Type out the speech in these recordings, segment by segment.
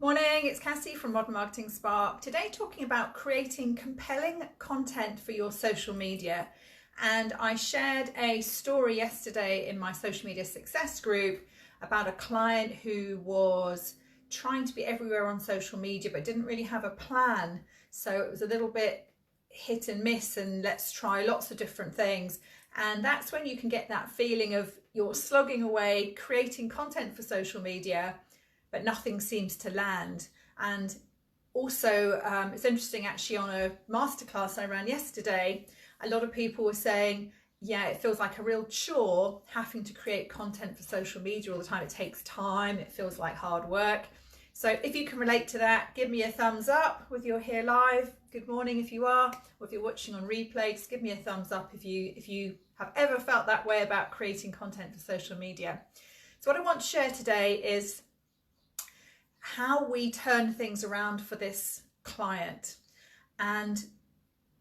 Morning, it's Cassie from Modern Marketing Spark. Today talking about creating compelling content for your social media. And I shared a story yesterday in my social media success group about a client who was trying to be everywhere on social media but didn't really have a plan. So it was a little bit hit and miss and let's try lots of different things. And that's when you can get that feeling of you're slogging away, creating content for social media, but nothing seems to land. And also, it's interesting actually, on a masterclass I ran yesterday, a lot of people were saying, yeah, it feels like a real chore having to create content for social media all the time. It takes time, it feels like hard work. So if you can relate to that, give me a thumbs up whether you're here live. Good morning if you are, or if you're watching on replay, just give me a thumbs up if you have ever felt that way about creating content for social media. So what I want to share today is how we turn things around for this client. And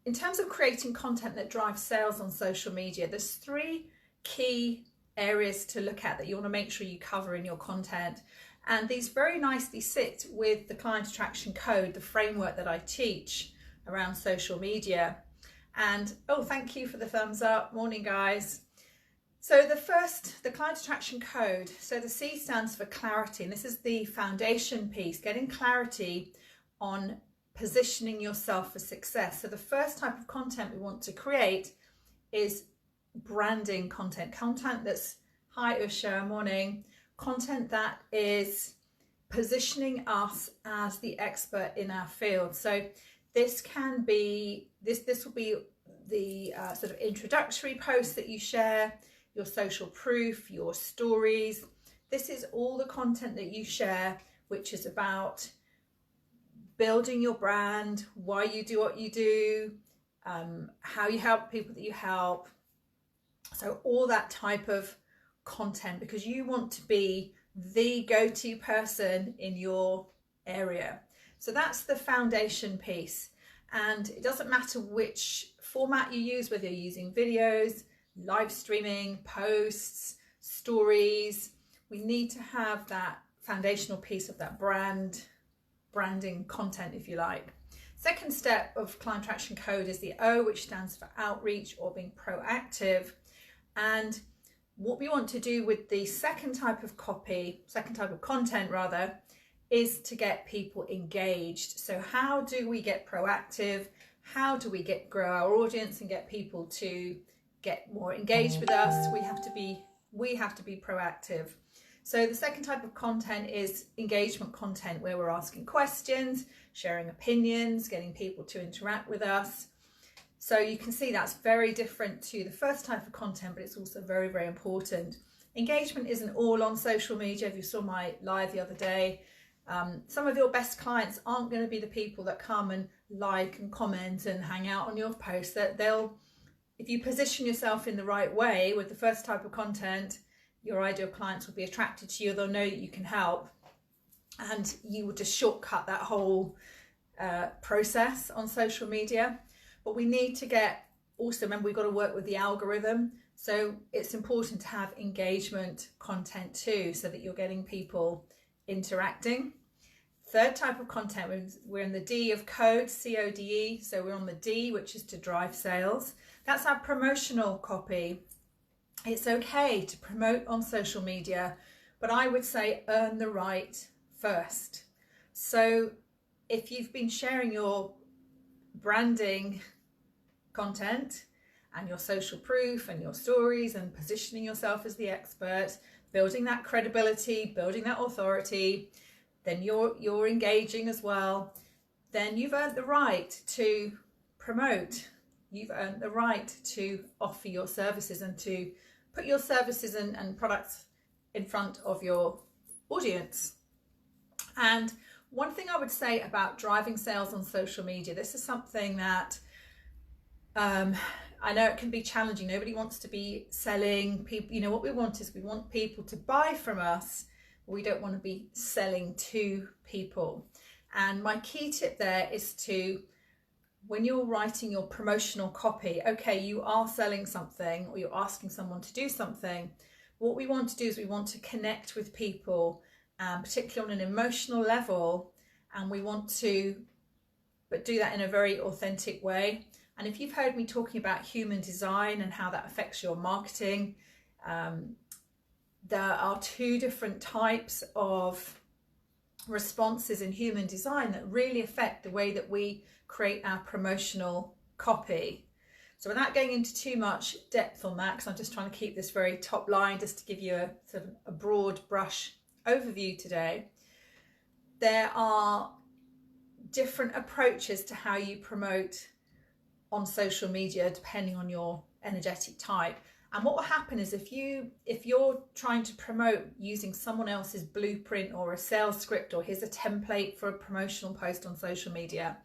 in terms of creating content that drives sales on social media, there's three key areas to look at that you want to make sure you cover in your content. And these very nicely sit with the client attraction code, the framework that I teach around social media. And oh, thank you for the thumbs up. Morning, guys. So the client attraction code, so the C stands for clarity, and this is the foundation piece, getting clarity on positioning yourself for success. So the first type of content we want to create is branding content that's, hi Usha, morning, content that is positioning us as the expert in our field. So this can be, this will be the sort of introductory post that you share, your social proof, your stories. This is all the content that you share, which is about building your brand, why you do what you do, how you help people that you help. So all that type of content, because you want to be the go-to person in your area. So that's the foundation piece. And it doesn't matter which format you use, whether you're using videos, live streaming, posts, stories. We need to have that foundational piece of that branding content, if you like. Second step of client attraction code is the O, which stands for outreach or being proactive. And what we want to do with the second type of content rather, is to get people engaged. So how do we get proactive? How do we grow our audience and get people to get more engaged with us? We have to be proactive. So the second type of content is engagement content, where we're asking questions, sharing opinions, getting people to interact with us. So you can see that's very different to the first type of content, but it's also very, very important. Engagement isn't all on social media. If you saw my live the other day, some of your best clients aren't going to be the people that come and like and comment and hang out on your posts. That if you position yourself in the right way with the first type of content, your ideal clients will be attracted to you. They'll know that you can help, and you will just shortcut that whole process on social media. But we need to remember, we've got to work with the algorithm. So it's important to have engagement content too, so that you're getting people interacting. Third type of content, we're in the D of code, CODE. So we're on the D, which is to drive sales. That's our promotional copy. It's okay to promote on social media, but I would say earn the right first. So if you've been sharing your branding content and your social proof and your stories and positioning yourself as the expert, building that credibility, building that authority, then you're engaging as well, then you've earned the right to promote. You've earned the right to offer your services and to put your services and products in front of your audience. And one thing I would say about driving sales on social media, this is something that I know it can be challenging. Nobody wants to be selling people. You know, what we want people to buy from us. We don't want to be selling to people. And my key tip there is to, when you're writing your promotional copy, okay, you are selling something or you're asking someone to do something. What we want to do is we want to connect with people, particularly on an emotional level, and we want to do that in a very authentic way. And if you've heard me talking about human design and how that affects your marketing, there are two different types of responses in human design that really affect the way that we create our promotional copy. So without going into too much depth on that, because I'm just trying to keep this very top line, just to give you a sort of a broad brush overview today, there are different approaches to how you promote on social media depending on your energetic type. And what will happen is if you're trying to promote using someone else's blueprint or a sales script, or here's a template for a promotional post on social media,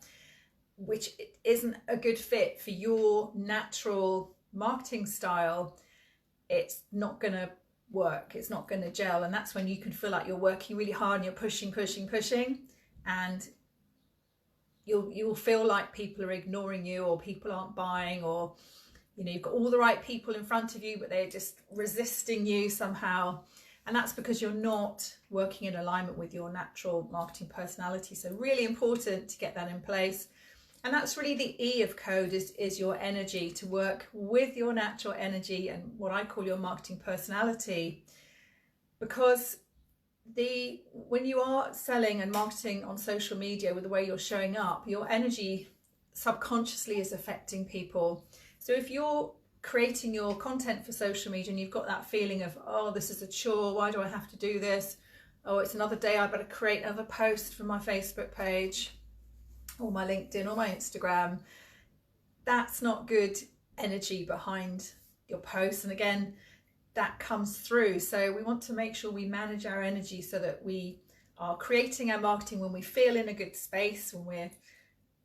which isn't a good fit for your natural marketing style, it's not going to work, it's not going to gel. And that's when you can feel like you're working really hard and you're pushing, and you'll feel like people are ignoring you, or people aren't buying, or you've got all the right people in front of you but they're just resisting you somehow. And that's because you're not working in alignment with your natural marketing personality. So really important to get that in place. And that's really the E of code, is your energy, to work with your natural energy and what I call your marketing personality. Because when you are selling and marketing on social media with the way you're showing up, your energy subconsciously is affecting people. So if you're creating your content for social media and you've got that feeling of, oh, this is a chore, why do I have to do this? Oh, it's another day, I better create another post for my Facebook page or my LinkedIn or my Instagram, that's not good energy behind your posts. And again, that comes through. So we want to make sure we manage our energy so that we are creating our marketing when we feel in a good space, when we're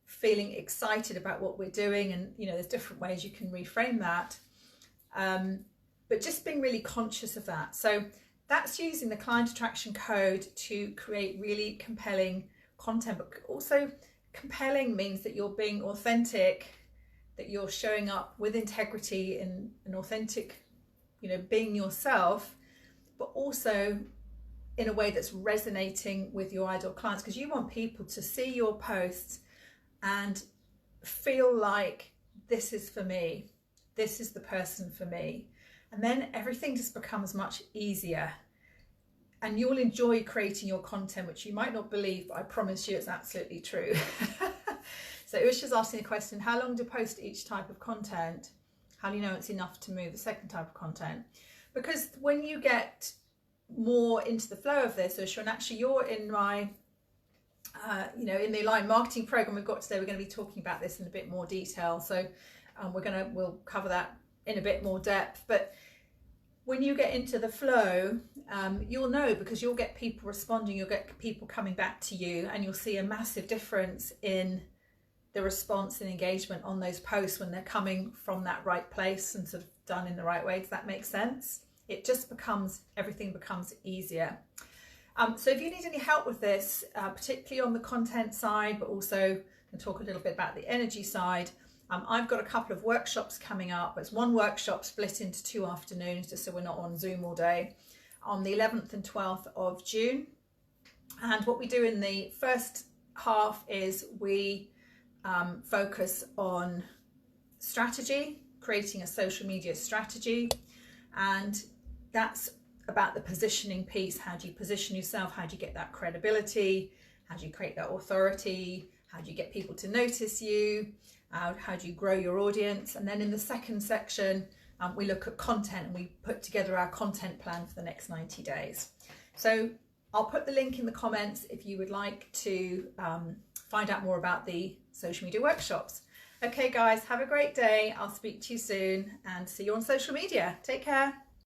feeling excited about what we're doing. And there's different ways you can reframe that, but just being really conscious of that. So that's using the client attraction code to create really compelling content. But also, compelling means that you're being authentic, that you're showing up with integrity and an authentic, being yourself, but also in a way that's resonating with your ideal clients, because you want people to see your posts and feel like, this is for me, this is the person for me. And then everything just becomes much easier, and you'll enjoy creating your content, which you might not believe, but I promise you it's absolutely true. So Usha's asking a question, how long to post each type of content? How do you know it's enough to move the second type of content? Because when you get more into the flow of this, Usha, and actually you're in my in the Aligned Marketing program we've got today, we're going to be talking about this in a bit more detail. So we'll cover that in a bit more depth. But when you get into the flow, you'll know, because you'll get people responding, you'll get people coming back to you, and you'll see a massive difference in the response and engagement on those posts when they're coming from that right place and sort of done in the right way. Does that make sense? It just everything becomes easier. So if you need any help with this, particularly on the content side, but also I'll talk a little bit about the energy side, I've got a couple of workshops coming up. It's one workshop split into 2 afternoons, just so we're not on Zoom all day, on the 11th and 12th of June. And what we do in the first half is we focus on strategy, creating a social media strategy. And that's about the positioning piece. How do you position yourself? How do you get that credibility? How do you create that authority? How do you get people to notice you? How do you grow your audience? And then in the second section, we look at content, and we put together our content plan for the next 90 days. So I'll put the link in the comments if you would like to find out more about the social media workshops. Okay guys, have a great day. I'll speak to you soon and see you on social media. Take care.